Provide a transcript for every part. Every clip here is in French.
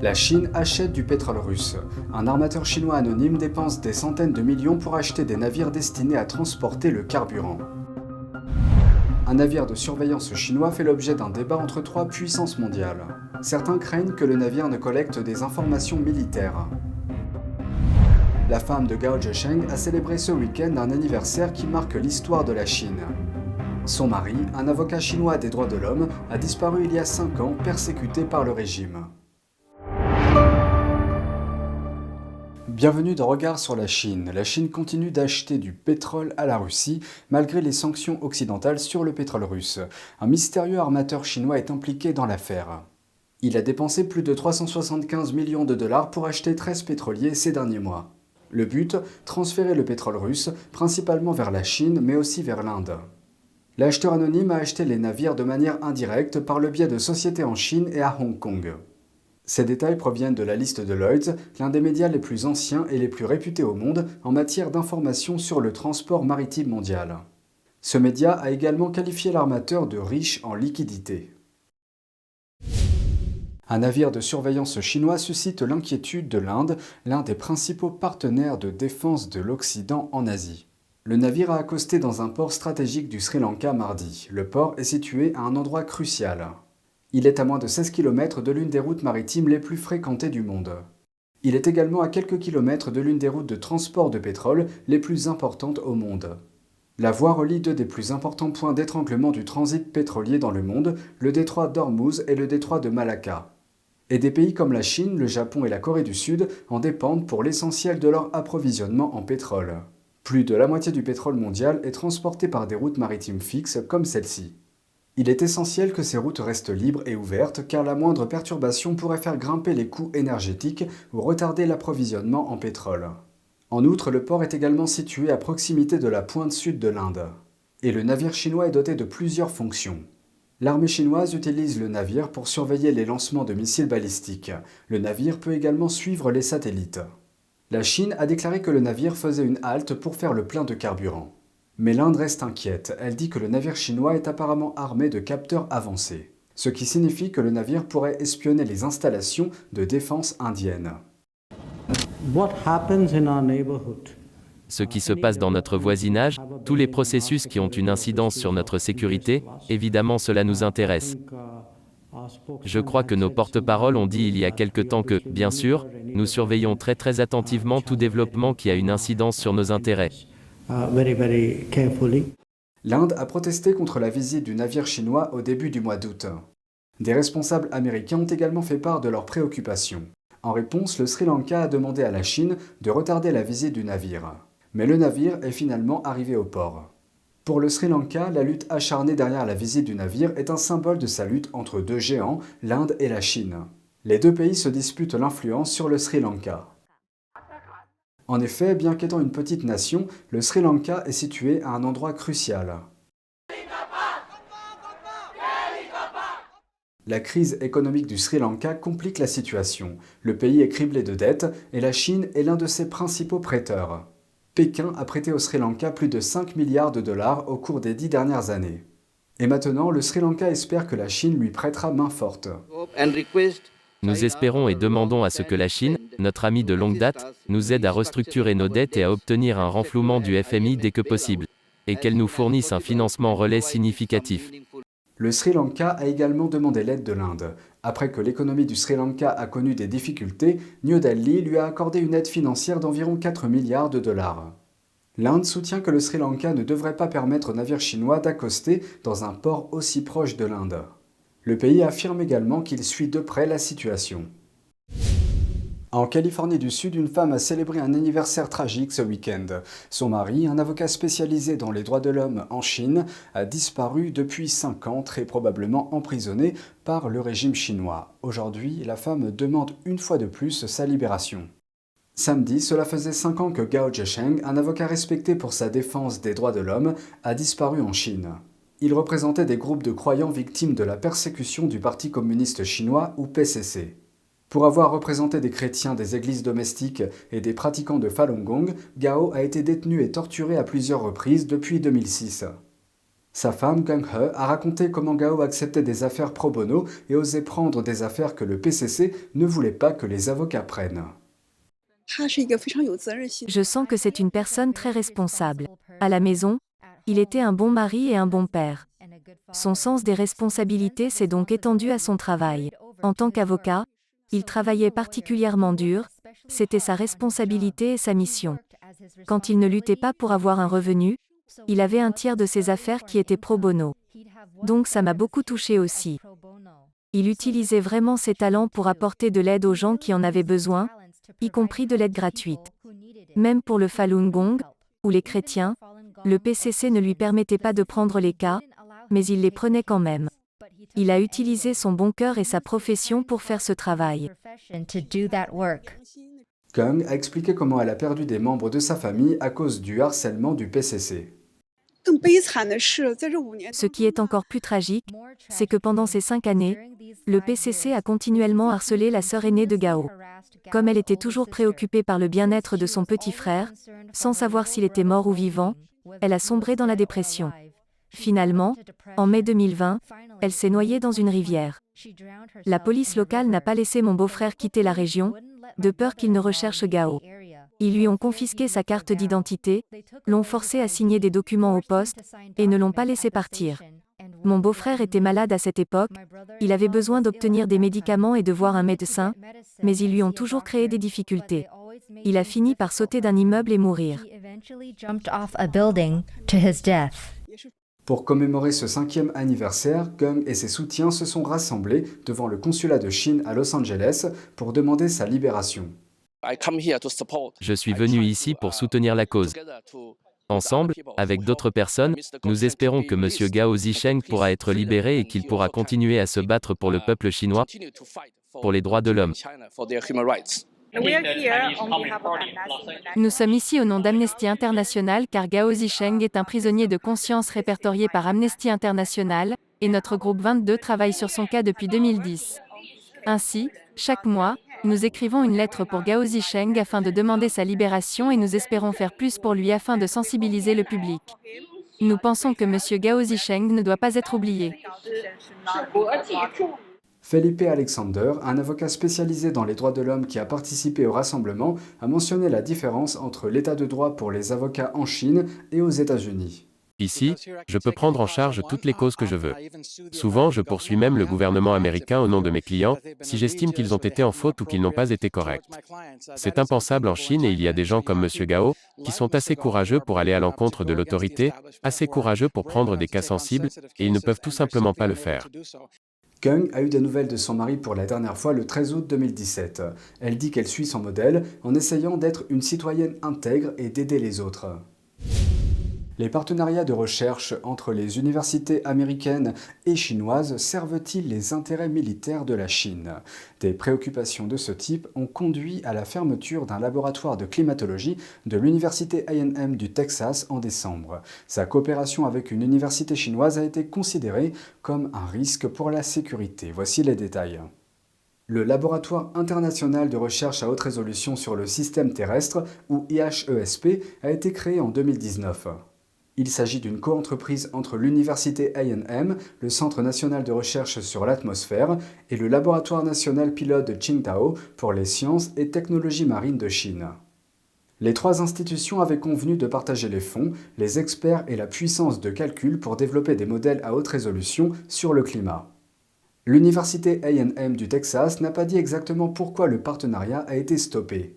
La Chine achète du pétrole russe. Un armateur chinois anonyme dépense des centaines de millions pour acheter des navires destinés à transporter le carburant. Un navire de surveillance chinois fait l'objet d'un débat entre trois puissances mondiales. Certains craignent que le navire ne collecte des informations militaires. La femme de Gao Zhisheng a célébré ce week-end un anniversaire qui marque l'histoire de la Chine. Son mari, un avocat chinois des droits de l'homme, a disparu il y a 5 ans, persécuté par le régime. Bienvenue dans Regard sur la Chine. La Chine continue d'acheter du pétrole à la Russie, malgré les sanctions occidentales sur le pétrole russe. Un mystérieux armateur chinois est impliqué dans l'affaire. Il a dépensé plus de 375 millions de dollars pour acheter 13 pétroliers ces derniers mois. Le but, transférer le pétrole russe, principalement vers la Chine, mais aussi vers l'Inde. L'acheteur anonyme a acheté les navires de manière indirecte par le biais de sociétés en Chine et à Hong Kong. Ces détails proviennent de la liste de Lloyd's, l'un des médias les plus anciens et les plus réputés au monde en matière d'information sur le transport maritime mondial. Ce média a également qualifié l'armateur de riche en liquidités. Un navire de surveillance chinois suscite l'inquiétude de l'Inde, l'un des principaux partenaires de défense de l'Occident en Asie. Le navire a accosté dans un port stratégique du Sri Lanka mardi. Le port est situé à un endroit crucial. Il est à moins de 16 km de l'une des routes maritimes les plus fréquentées du monde. Il est également à quelques kilomètres de l'une des routes de transport de pétrole les plus importantes au monde. La voie relie deux des plus importants points d'étranglement du transit pétrolier dans le monde, le détroit d'Ormuz et le détroit de Malacca. Et des pays comme la Chine, le Japon et la Corée du Sud en dépendent pour l'essentiel de leur approvisionnement en pétrole. Plus de la moitié du pétrole mondial est transporté par des routes maritimes fixes comme celle-ci. Il est essentiel que ces routes restent libres et ouvertes car la moindre perturbation pourrait faire grimper les coûts énergétiques ou retarder l'approvisionnement en pétrole. En outre, le port est également situé à proximité de la pointe sud de l'Inde. Et le navire chinois est doté de plusieurs fonctions. L'armée chinoise utilise le navire pour surveiller les lancements de missiles balistiques. Le navire peut également suivre les satellites. La Chine a déclaré que le navire faisait une halte pour faire le plein de carburant. Mais l'Inde reste inquiète. Elle dit que le navire chinois est apparemment armé de capteurs avancés, ce qui signifie que le navire pourrait espionner les installations de défense indiennes. Ce qui se passe dans notre voisinage, tous les processus qui ont une incidence sur notre sécurité, évidemment cela nous intéresse. Je crois que nos porte-paroles ont dit il y a quelque temps que, bien sûr, nous surveillons très attentivement tout développement qui a une incidence sur nos intérêts. L'Inde a protesté contre la visite du navire chinois au début du mois d'août. Des responsables américains ont également fait part de leurs préoccupations. En réponse, le Sri Lanka a demandé à la Chine de retarder la visite du navire. Mais le navire est finalement arrivé au port. Pour le Sri Lanka, la lutte acharnée derrière la visite du navire est un symbole de sa lutte entre deux géants, l'Inde et la Chine. Les deux pays se disputent l'influence sur le Sri Lanka. En effet, bien qu'étant une petite nation, le Sri Lanka est situé à un endroit crucial. La crise économique du Sri Lanka complique la situation. Le pays est criblé de dettes et la Chine est l'un de ses principaux prêteurs. Pékin a prêté au Sri Lanka plus de 5 milliards de dollars au cours des 10 dernières années. Et maintenant, le Sri Lanka espère que la Chine lui prêtera main forte. Nous espérons et demandons à ce que la Chine, notre ami de longue date, nous aide à restructurer nos dettes et à obtenir un renflouement du FMI dès que possible, et qu'elle nous fournisse un financement relais significatif. Le Sri Lanka a également demandé l'aide de l'Inde. Après que l'économie du Sri Lanka a connu des difficultés, New Delhi lui a accordé une aide financière d'environ 4 milliards de dollars. L'Inde soutient que le Sri Lanka ne devrait pas permettre aux navires chinois d'accoster dans un port aussi proche de l'Inde. Le pays affirme également qu'il suit de près la situation. En Californie du Sud, une femme a célébré un anniversaire tragique ce week-end. Son mari, un avocat spécialisé dans les droits de l'homme en Chine, a disparu depuis 5 ans, très probablement emprisonné par le régime chinois. Aujourd'hui, la femme demande une fois de plus sa libération. Samedi, cela faisait 5 ans que Gao Zhisheng, un avocat respecté pour sa défense des droits de l'homme, a disparu en Chine. Il représentait des groupes de croyants victimes de la persécution du Parti communiste chinois ou PCC. Pour avoir représenté des chrétiens des églises domestiques et des pratiquants de Falun Gong, Gao a été détenu et torturé à plusieurs reprises depuis 2006. Sa femme, Gang He, a raconté comment Gao acceptait des affaires pro bono et osait prendre des affaires que le PCC ne voulait pas que les avocats prennent. Je sens que c'est une personne très responsable. À la maison, il était un bon mari et un bon père. Son sens des responsabilités s'est donc étendu à son travail. En tant qu'avocat, il travaillait particulièrement dur, c'était sa responsabilité et sa mission. Quand il ne luttait pas pour avoir un revenu, il avait un tiers de ses affaires qui étaient pro bono. Donc ça m'a beaucoup touché aussi. Il utilisait vraiment ses talents pour apporter de l'aide aux gens qui en avaient besoin, y compris de l'aide gratuite. Même pour le Falun Gong, ou les chrétiens, le PCC ne lui permettait pas de prendre les cas, mais il les prenait quand même. Il a utilisé son bon cœur et sa profession pour faire ce travail. Kang a expliqué comment elle a perdu des membres de sa famille à cause du harcèlement du PCC. Ce qui est encore plus tragique, c'est que pendant ces 5 années, le PCC a continuellement harcelé la sœur aînée de Gao. Comme elle était toujours préoccupée par le bien-être de son petit frère, sans savoir s'il était mort ou vivant, elle a sombré dans la dépression. Finalement, en mai 2020, elle s'est noyée dans une rivière. La police locale n'a pas laissé mon beau-frère quitter la région, de peur qu'il ne recherche Gao. Ils lui ont confisqué sa carte d'identité, l'ont forcé à signer des documents au poste, et ne l'ont pas laissé partir. Mon beau-frère était malade à cette époque, il avait besoin d'obtenir des médicaments et de voir un médecin, mais ils lui ont toujours créé des difficultés. Il a fini par sauter d'un immeuble et mourir. Pour commémorer ce 5e anniversaire, Kang et ses soutiens se sont rassemblés devant le consulat de Chine à Los Angeles pour demander sa libération. Je suis venu ici pour soutenir la cause. Ensemble, avec d'autres personnes, nous espérons que M. Gao Zisheng pourra être libéré et qu'il pourra continuer à se battre pour le peuple chinois, pour les droits de l'homme. Nous sommes ici au nom d'Amnesty International car Gao Zisheng est un prisonnier de conscience répertorié par Amnesty International, et notre groupe 22 travaille sur son cas depuis 2010. Ainsi, chaque mois, nous écrivons une lettre pour Gao Zisheng afin de demander sa libération et nous espérons faire plus pour lui afin de sensibiliser le public. Nous pensons que M. Gao Zisheng ne doit pas être oublié. Felipe Alexander, un avocat spécialisé dans les droits de l'homme qui a participé au rassemblement, a mentionné la différence entre l'état de droit pour les avocats en Chine et aux États-Unis. Ici, je peux prendre en charge toutes les causes que je veux. Souvent, je poursuis même le gouvernement américain au nom de mes clients, si j'estime qu'ils ont été en faute ou qu'ils n'ont pas été corrects. C'est impensable en Chine et il y a des gens comme M. Gao, qui sont assez courageux pour aller à l'encontre de l'autorité, assez courageux pour prendre des cas sensibles, et ils ne peuvent tout simplement pas le faire. Kang a eu des nouvelles de son mari pour la dernière fois le 13 août 2017. Elle dit qu'elle suit son modèle en essayant d'être une citoyenne intègre et d'aider les autres. Les partenariats de recherche entre les universités américaines et chinoises servent-ils les intérêts militaires de la Chine? Des préoccupations de ce type ont conduit à la fermeture d'un laboratoire de climatologie de l'université A&M du Texas en décembre. Sa coopération avec une université chinoise a été considérée comme un risque pour la sécurité. Voici les détails. Le Laboratoire international de recherche à haute résolution sur le système terrestre, ou IHESP, a été créé en 2019. Il s'agit d'une coentreprise entre l'université A&M, le Centre national de recherche sur l'atmosphère, et le Laboratoire national pilote de Qingdao pour les sciences et technologies marines de Chine. Les trois institutions avaient convenu de partager les fonds, les experts et la puissance de calcul pour développer des modèles à haute résolution sur le climat. L'université A&M du Texas n'a pas dit exactement pourquoi le partenariat a été stoppé.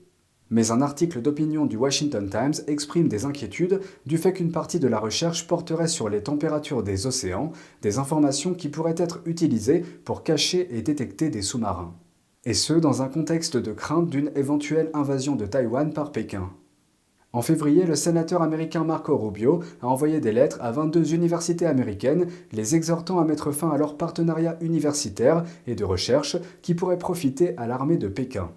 Mais un article d'opinion du Washington Times exprime des inquiétudes du fait qu'une partie de la recherche porterait sur les températures des océans, des informations qui pourraient être utilisées pour cacher et détecter des sous-marins. Et ce, dans un contexte de crainte d'une éventuelle invasion de Taïwan par Pékin. En février, le sénateur américain Marco Rubio a envoyé des lettres à 22 universités américaines, les exhortant à mettre fin à leur partenariat universitaire et de recherche qui pourrait profiter à l'armée de Pékin.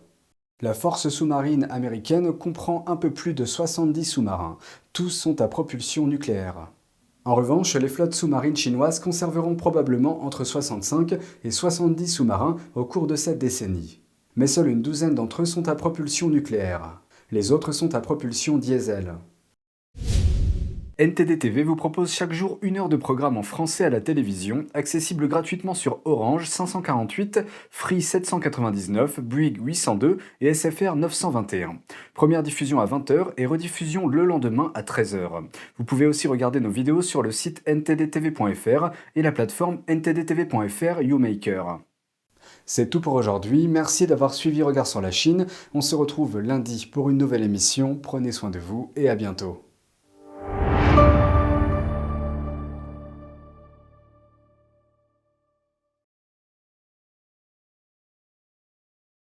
La force sous-marine américaine comprend un peu plus de 70 sous-marins. Tous sont à propulsion nucléaire. En revanche, les flottes sous-marines chinoises conserveront probablement entre 65 et 70 sous-marins au cours de cette décennie. Mais seule une douzaine d'entre eux sont à propulsion nucléaire. Les autres sont à propulsion diesel. NTD TV vous propose chaque jour 1 heure de programme en français à la télévision, accessible gratuitement sur Orange 548, Free 799, Bouygues 802 et SFR 921. Première diffusion à 20 h et rediffusion le lendemain à 13 h. Vous pouvez aussi regarder nos vidéos sur le site ntdtv.fr et la plateforme ntdtv.fr YouMaker. C'est tout pour aujourd'hui, merci d'avoir suivi Regard sur la Chine. On se retrouve lundi pour une nouvelle émission, prenez soin de vous et à bientôt.